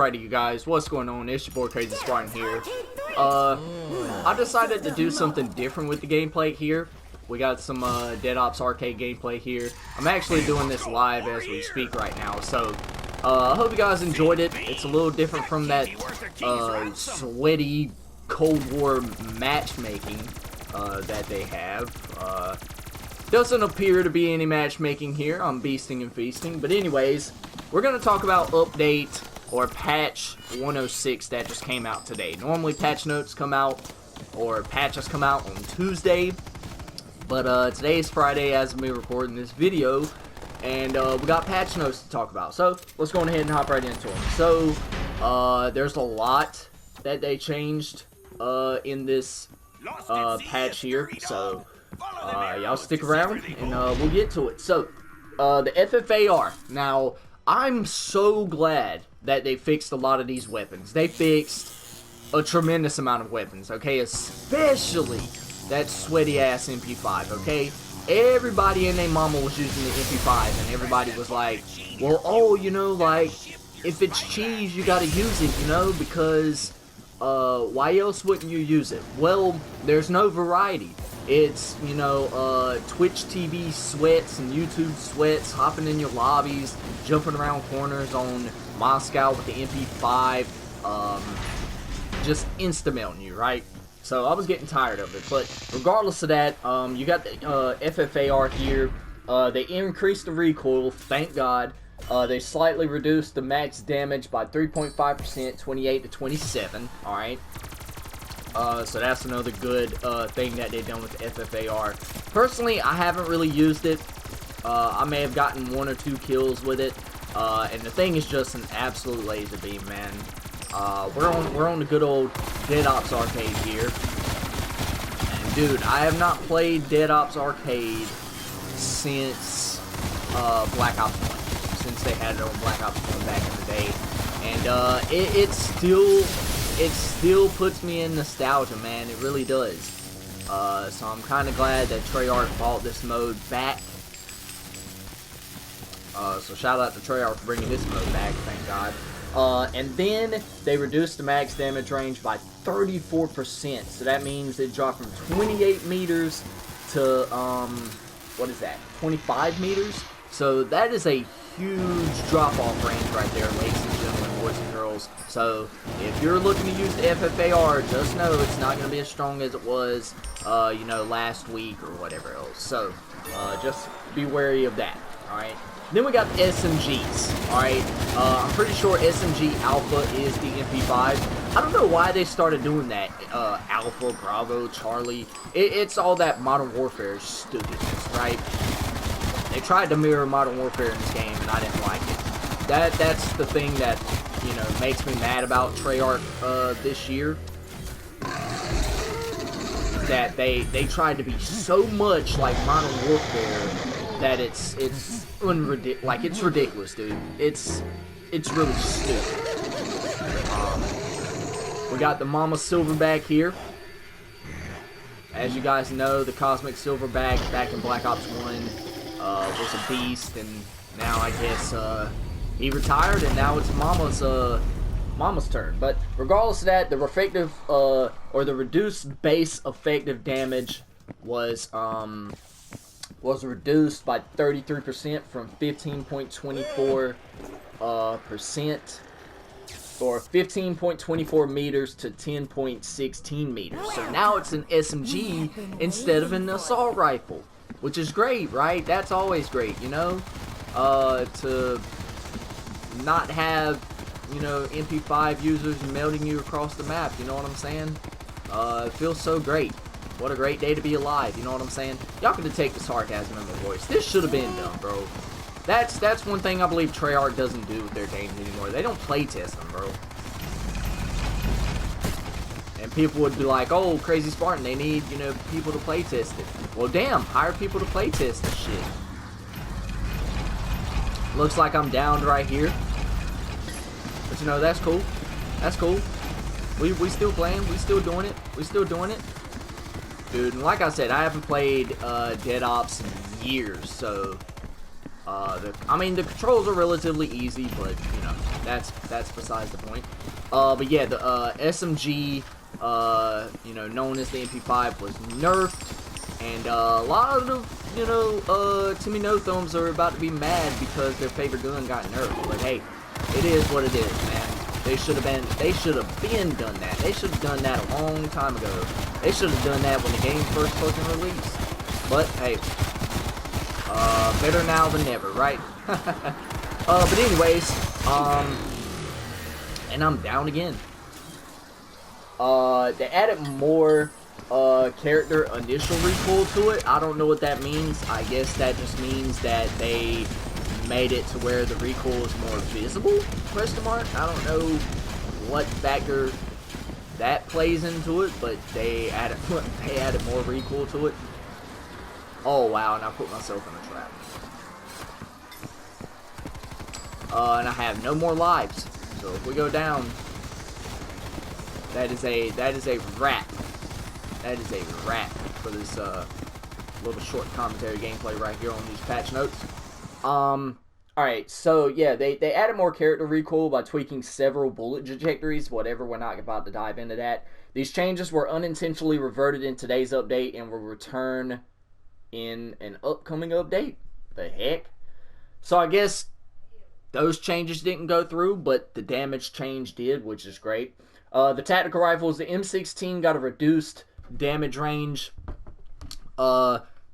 Alrighty, you guys, what's going on? It's your boy Crazy Spartan here. I decided to do something different with the gameplay here. We got some Dead Ops arcade gameplay here. I'm actually doing this live as we speak right now, so I hope you guys enjoyed it. It's a little different from that sweaty Cold War matchmaking that they have. Doesn't appear to be any matchmaking here. I'm beasting and feasting. But anyways, we're going to talk about update or patch 106 that just came out today. Normally patch notes come out or patches come out on Tuesday. But today is Friday as of me recording this video. And we got patch notes to talk about. So let's go ahead and hop right into them. So there's a lot that they changed in this patch here. So y'all stick around and we'll get to it. So the FFAR. Now I'm so glad that they fixed a lot of these weapons. They fixed a tremendous amount of weapons, okay? Especially that sweaty ass MP5, okay? Everybody and their mama was using the MP5 and everybody was like, well, oh, you know, like, if it's cheese, you gotta use it, you know, because why else wouldn't you use it? Well, there's no variety. It's, you know, Twitch TV sweats and YouTube sweats, hopping in your lobbies, jumping around corners on Moscow with the MP5, just insta-melting you, right? So I was getting tired of it, but regardless of that, you got the FFAR here. They increased the recoil, thank God. They slightly reduced the max damage by 3.5%, 28 to 27, alright? So that's another good thing that they've done with the FFAR. Personally, I haven't really used it. I may have gotten 1 or 2 kills with it. And the thing is just an absolute laser beam, man. We're on the good old Dead Ops arcade here. And dude, I have not played Dead Ops arcade since Black Ops 1. Since they had it on Black Ops 1 back in the day. And it still puts me in nostalgia, man. It really does. So I'm kind of glad that Treyarch brought this mode back. So shout out to Treyarch for bringing this mode back, thank God. And then they reduced the max damage range by 34%. So that means it dropped from 28 meters to, what is that, 25 meters? So that is a huge drop-off range right there, ladies and gentlemen, boys and girls. So if you're looking to use the FFAR, just know it's not going to be as strong as it was, you know, last week or whatever else. So just be wary of that, alright? Then we got the SMGs, alright? I'm pretty sure SMG Alpha is the MP5. I don't know why they started doing that. Alpha, Bravo, Charlie. It's all that Modern Warfare stupidness, right? They tried to mirror Modern Warfare in this game, and I didn't like it. That's the thing that, you know, makes me mad about Treyarch this year. That they tried to be so much like Modern Warfare that it's ridiculous, dude. It's really stupid. We got the Mama Silverback here. As you guys know, the Cosmic Silverback back in Black Ops 1 was a beast, and now I guess he retired, and now it's Mama's turn. But regardless of that, the effective or the reduced base effective damage was reduced by 33% from 15.24 percent or 15.24 meters to 10.16 meters. So now it's an SMG instead of an assault rifle, which is great, right? That's always great, you know, to not have, you know, MP5 users melting you across the map, you know what I'm saying? It feels so great. What a great day to be alive, you know what I'm saying? Y'all can detect the sarcasm in my voice. This should have been done, bro. That's one thing I believe Treyarch doesn't do with their games anymore. They don't play test them, bro. And people would be like, oh, Crazy Spartan, they need, you know, people to play test it. Well, damn, hire people to play test this shit. Looks like I'm downed right here. But, you know, that's cool. That's cool. We still playing. We still doing it. We still doing it. Dude, and like I said, I haven't played Dead Ops in years, so I mean, the controls are relatively easy, but you know, that's besides the point. But yeah, the SMG, you know, known as the MP5, was nerfed, and a lot of, you know, Timmy No Thumbs are about to be mad because their favorite gun got nerfed. But hey, it is what it is, man. They should have been done that. They should have done that a long time ago. They should have done that when the game first fucking released. But hey, better now than never, right? But anyways, and I'm down again. They added more character initial recoil to it. I don't know what that means. I guess that just means that they made it to where the recoil is more visible, question mark. I don't know what factor that plays into it, but they added more recoil to it. Oh wow, and I put myself in a trap. And I have no more lives. So if we go down, that is a wrap. That is a wrap for this little short commentary gameplay right here on these patch notes. Alright, so yeah, they added more character recoil by tweaking several bullet trajectories, whatever, we're not about to dive into that. These changes were unintentionally reverted in today's update and will return in an upcoming update. The heck? So I guess those changes didn't go through, but the damage change did, which is great. The tactical rifles, the M16 got a reduced damage range,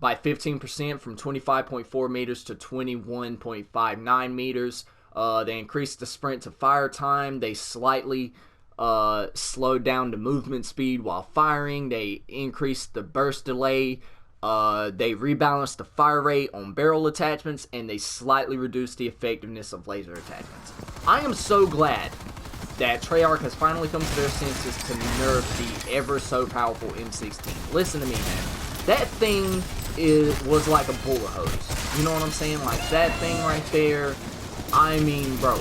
by 15% from 25.4 meters to 21.59 meters. They increased the sprint to fire time. They slightly slowed down the movement speed while firing. They increased the burst delay. They rebalanced the fire rate on barrel attachments, and they slightly reduced the effectiveness of laser attachments. I am so glad that Treyarch has finally come to their senses to nerf the ever so powerful M16. Listen to me, man. That thing was like a bullet hose. You know what I'm saying? Like, that thing right there, I mean, bro.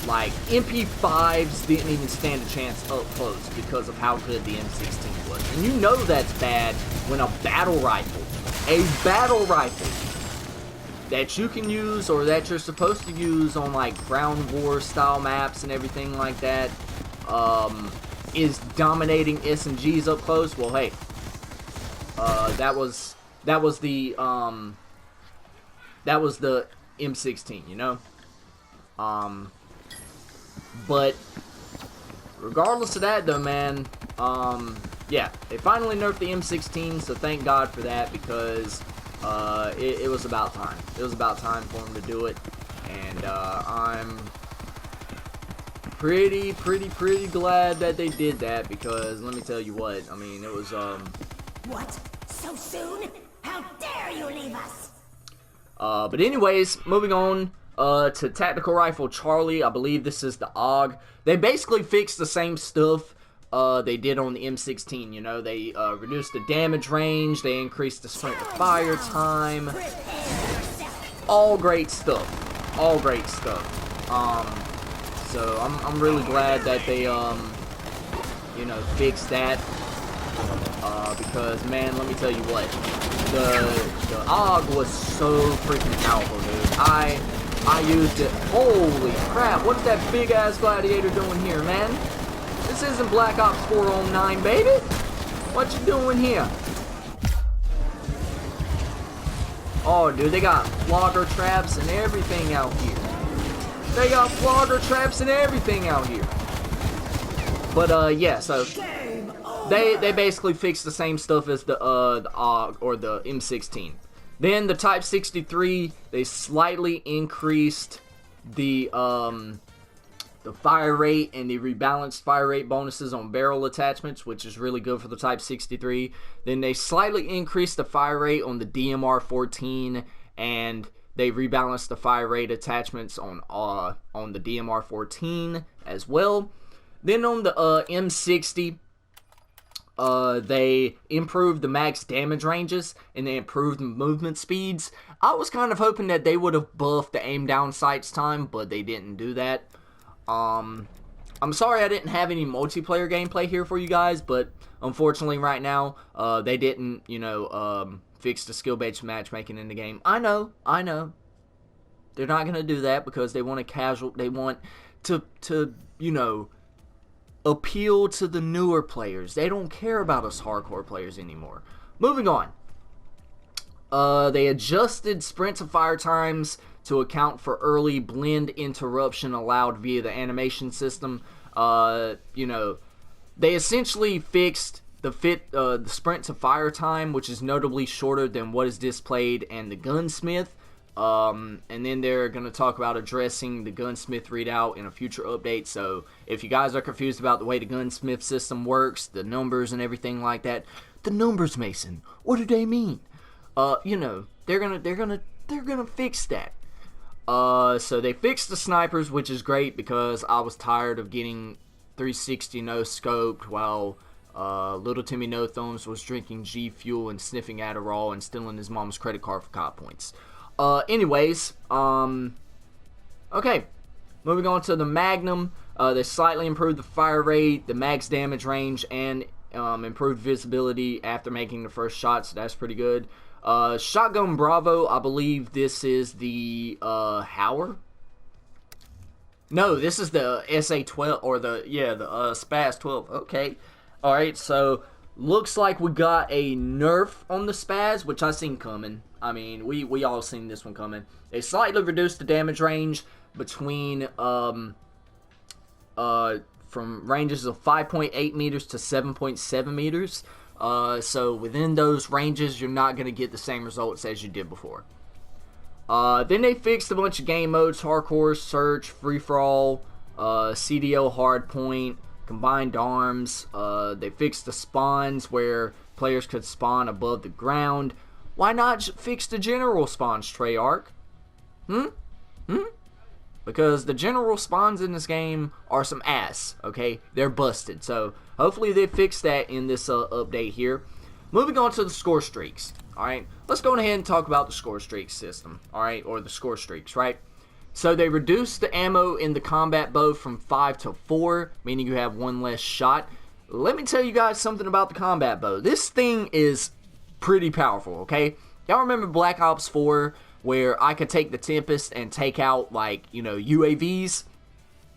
Like, MP5s didn't even stand a chance up close because of how good the M16 was. And you know that's bad when a battle rifle that you can use, or that you're supposed to use on like ground war style maps and everything like that, is dominating SMGs up close. Well, hey, that was the M16, you know. But regardless of that, though, man, yeah, they finally nerfed the M16, so thank God for that, because it was about time. It was about time for them to do it, and I'm pretty glad that they did that, because let me tell you what, I mean, it was What? So soon? How dare you leave us? But anyways, moving on to Tactical Rifle Charlie. I believe this is the AUG. They basically fixed the same stuff they did on the M16, you know. They reduced the damage range, they increased the sprint to fire time. All great stuff. All great stuff. So I'm really glad that they you know, fixed that. Because, man, let me tell you what, the AUG was so freaking powerful, dude. I used it. Holy crap, what's that big ass gladiator doing here, man? This isn't Black Ops 4 on 9, baby. What you doing here? Oh, dude, they got flogger traps and everything out here. They got flogger traps and everything out here. But yeah, so they basically fixed the same stuff as the AUG or the M16. Then the Type 63, they slightly increased the fire rate and the rebalanced fire rate bonuses on barrel attachments, which is really good for the Type 63. Then they slightly increased the fire rate on the DMR-14, and they rebalanced the fire rate attachments on the DMR-14 as well. Then on the M60, they improved the max damage ranges, and they improved the movement speeds. I was kind of hoping that they would have buffed the aim down sights time, but they didn't do that. I'm sorry I didn't have any multiplayer gameplay here for you guys, but unfortunately right now, they didn't, you know, fix the skill-based matchmaking in the game. I know, They're not going to do that because they want they want to, you know, appeal to the newer players. They don't care about us hardcore players anymore. Moving on. They adjusted sprint to fire times to account for early blend interruption allowed via the animation system. You know, they essentially fixed the sprint to fire time, which is notably shorter than what is displayed in the gunsmith. And then they're going to talk about addressing the gunsmith readout in a future update. So if you guys are confused about the way the gunsmith system works, the numbers and everything like that, the numbers, Mason, what do they mean? You know, they're gonna fix that. So they fixed the snipers, which is great because I was tired of getting 360 no scoped while little Timmy No Thumbs was drinking G Fuel and sniffing Adderall and stealing his mom's credit card for COD points. Anyways, okay, moving on to the Magnum. They slightly improved the fire rate, the max damage range, and improved visibility after making the first shot, so that's pretty good. Shotgun Bravo, I believe this is the Hauer. No, this is the SA-12 or the Spaz-12. Okay, all right. So looks like we got a nerf on the Spaz, which I seen coming. I mean, we all seen this one coming. They slightly reduced the damage range between from ranges of 5.8 meters to 7.7 meters. So within those ranges, you're not going to get the same results as you did before. Then they fixed a bunch of game modes: hardcore, search, free-for-all, CDO hardpoint, combined arms. They fixed the spawns where players could spawn above the ground. Why not fix the general spawns, Treyarch? Because the general spawns in this game are some ass, okay? They're busted. So hopefully they fix that in this update here. Moving on to the score streaks, alright? Let's go ahead and talk about the score streak system, alright? Or the score streaks, right? So they reduced the ammo in the combat bow from 5 to 4, meaning you have one less shot. Let me tell you guys something about the combat bow. This thing is pretty powerful, okay? Y'all remember Black Ops 4, where I could take the Tempest and take out, like, you know, UAVs?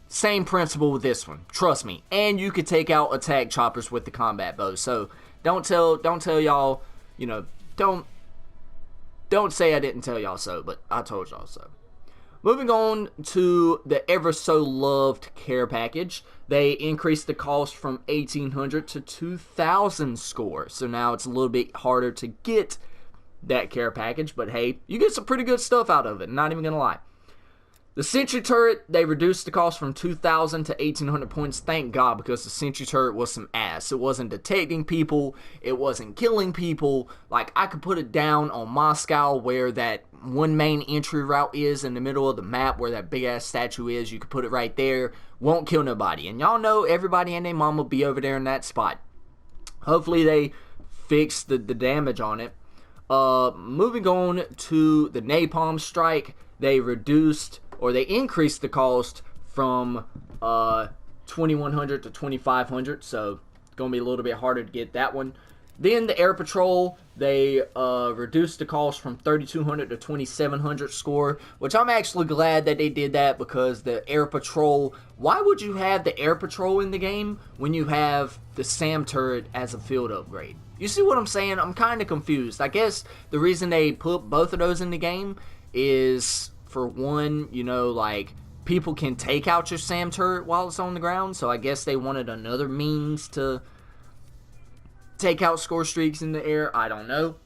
Same principle with this one, trust me. And you could take out attack choppers with the combat bow. So don't tell y'all, you know, don't say I didn't tell y'all so, but I told y'all so. Moving on to the ever so loved care package. They increased the cost from 1,800 to 2,000 score. So now it's a little bit harder to get that care package, but hey, you get some pretty good stuff out of it, not even gonna lie. The sentry turret, they reduced the cost from 2,000 to 1,800 points, thank God, because the sentry turret was some ass. It wasn't detecting people, it wasn't killing people. Like, I could put it down on Moscow where that one main entry route is in the middle of the map, where that big ass statue is. You could put it right there, won't kill nobody, and y'all know everybody and their mama be over there in that spot. Hopefully they fix the damage on it. Moving on to the napalm strike, they increased the cost from 2,100 to 2,500, so it's gonna be a little bit harder to get that one. Then the air patrol, they reduced the cost from 3,200 to 2,700 score, which I'm actually glad that they did that, because the air patrol, why would you have the air patrol in the game when you have the SAM turret as a field upgrade? You see what I'm saying? I'm kind of confused. I guess the reason they put both of those in the game is, for one, you know, like, people can take out your SAM turret while it's on the ground, so I guess they wanted another means to take out score streaks in the air. I don't know.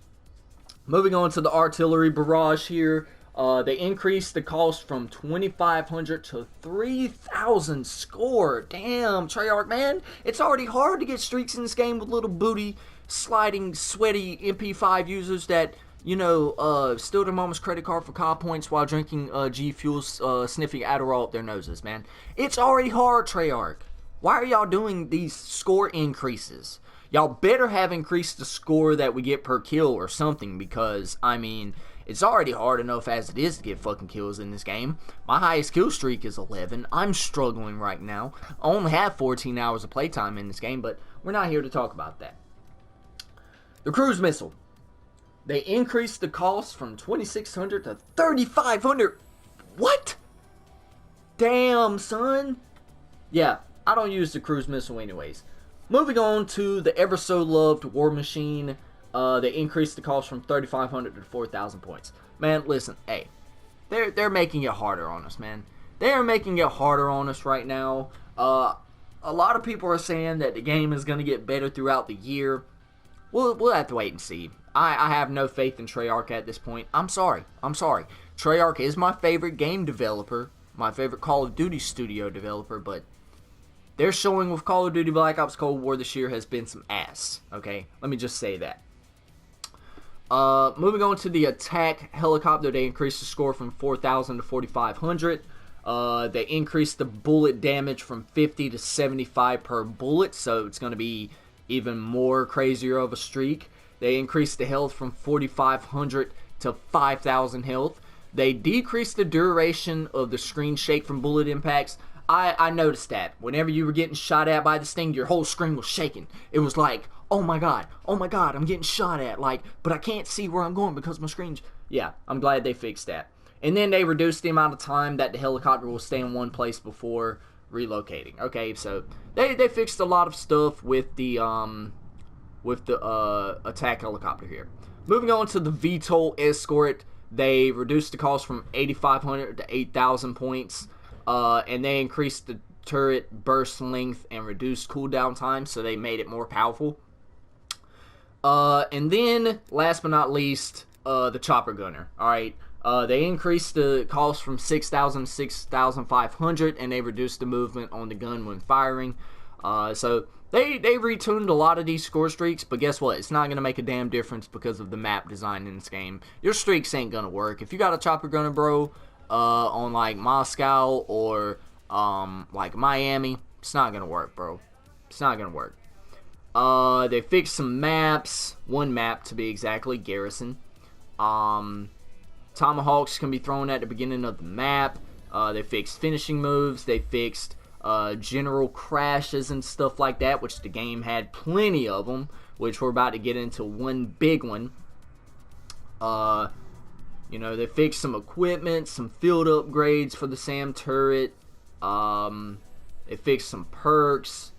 Moving on to the artillery barrage here. They increased the cost from 2,500 to 3,000 score. Damn, Treyarch, man. It's already hard to get streaks in this game with little booty, sliding, sweaty MP5 users that, you know, steal their mama's credit card for COD points while drinking G Fuel, sniffing Adderall up their noses, man. It's already hard, Treyarch. Why are y'all doing these score increases? Y'all better have increased the score that we get per kill or something, because, I mean, it's already hard enough as it is to get fucking kills in this game. My highest kill streak is 11. I'm struggling right now. I only have 14 hours of playtime in this game, but we're not here to talk about that. The cruise missile. They increased the cost from 2,600 to 3,500. What? Damn, son. Yeah, I don't use the cruise missile anyways. Moving on to the ever so loved War Machine. They increased the cost from 3,500 to 4,000 points. Man, listen, hey, they're making it harder on us, man. They are making it harder on us right now. A lot of people are saying that the game is going to get better throughout the year. We'll have to wait and see. I have no faith in Treyarch at this point. I'm sorry. Treyarch is my favorite game developer, my favorite Call of Duty studio developer, but their showing with Call of Duty Black Ops Cold War this year has been some ass. Okay, let me just say that. Moving on to the attack helicopter, they increased the score from 4,000 to 4,500. They increased the bullet damage from 50 to 75 per bullet, so it's going to be even more crazier of a streak. They increased the health from 4,500 to 5,000 health. They decreased the duration of the screen shake from bullet impacts. I noticed that. Whenever you were getting shot at by this thing, your whole screen was shaking. It was like, oh my god, I'm getting shot at, like, but I can't see where I'm going because my screen's... Yeah, I'm glad they fixed that. And then they reduced the amount of time that the helicopter will stay in one place before relocating. Okay, so they fixed a lot of stuff with the attack helicopter here. Moving on to the VTOL escort, they reduced the cost from 8,500 to 8,000 points, and they increased the turret burst length and reduced cooldown time, so they made it more powerful. And then, last but not least, the chopper gunner. All right. They increased the cost from 6,000 to 6,500, and they reduced the movement on the gun when firing. So they retuned a lot of these score streaks, but guess what? It's not going to make a damn difference because of the map design in this game. Your streaks ain't going to work. If you got a chopper gunner, bro, on like Moscow or like Miami, it's not going to work, bro. It's not going to work. They fixed some maps. One map, to be exactly, Garrison. Tomahawks can be thrown at the beginning of the map. They fixed finishing moves. They fixed general crashes and stuff like that, which the game had plenty of them, which we're about to get into one big one. You know, they fixed some equipment, some field upgrades for the SAM turret. They fixed some perks,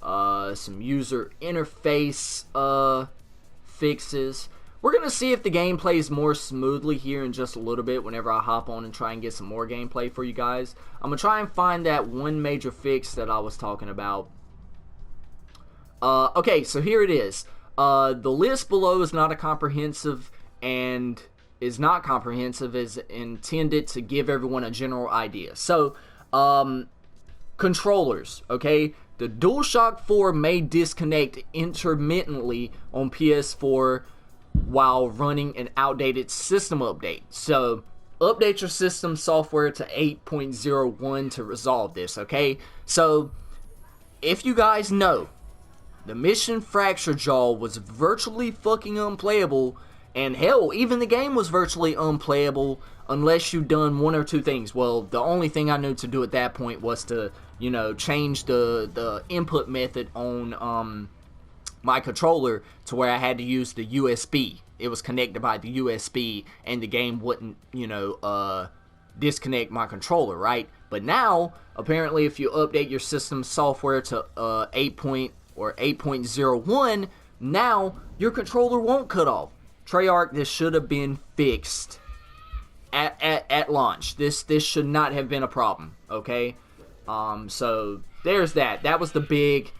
some user interface fixes. We're going to see if the game plays more smoothly here in just a little bit whenever I hop on and try and get some more gameplay for you guys. I'm going to try and find that one major fix that I was talking about. Okay, so here it is. The list below is not a comprehensive and is not comprehensive, is intended to give everyone a general idea. So, controllers, okay? The DualShock 4 may disconnect intermittently on PS4 while running an outdated system update. So, update your system software to 8.01 to resolve this, okay? So, if you guys know, the Mission Fracture Jaw was virtually fucking unplayable, and hell, even the game was virtually unplayable unless you done one or two things. Well, the only thing I knew to do at that point was to, you know, change the input method on my controller to where I had to use the USB. It was connected by the USB, and the game wouldn't, you know, disconnect my controller, right? But now, apparently, if you update your system software to 8.01, now your controller won't cut off. Treyarch, this should have been fixed at launch. This should not have been a problem, okay? So there's that. That was the big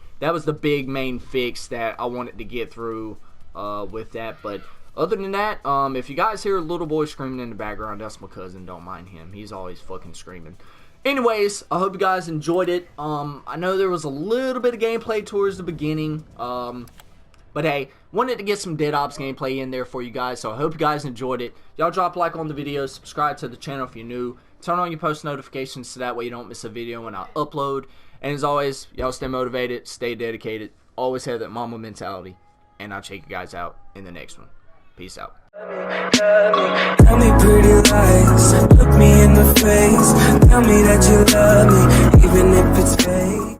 main fix that I wanted to get through with that. But other than that, if you guys hear a little boy screaming in the background, that's my cousin. Don't mind him. He's always fucking screaming. Anyways, I hope you guys enjoyed it. I know there was a little bit of gameplay towards the beginning. But hey, wanted to get some Dead Ops gameplay in there for you guys, so I hope you guys enjoyed it. Y'all drop a like on the video, subscribe to the channel if you're new, turn on your post notifications so that way you don't miss a video when I upload. And as always, y'all stay motivated, stay dedicated, always have that mama mentality, and I'll check you guys out in the next one. Peace out. Tell me pretty lies, look me in the face, tell me that you love me, even if it's fake.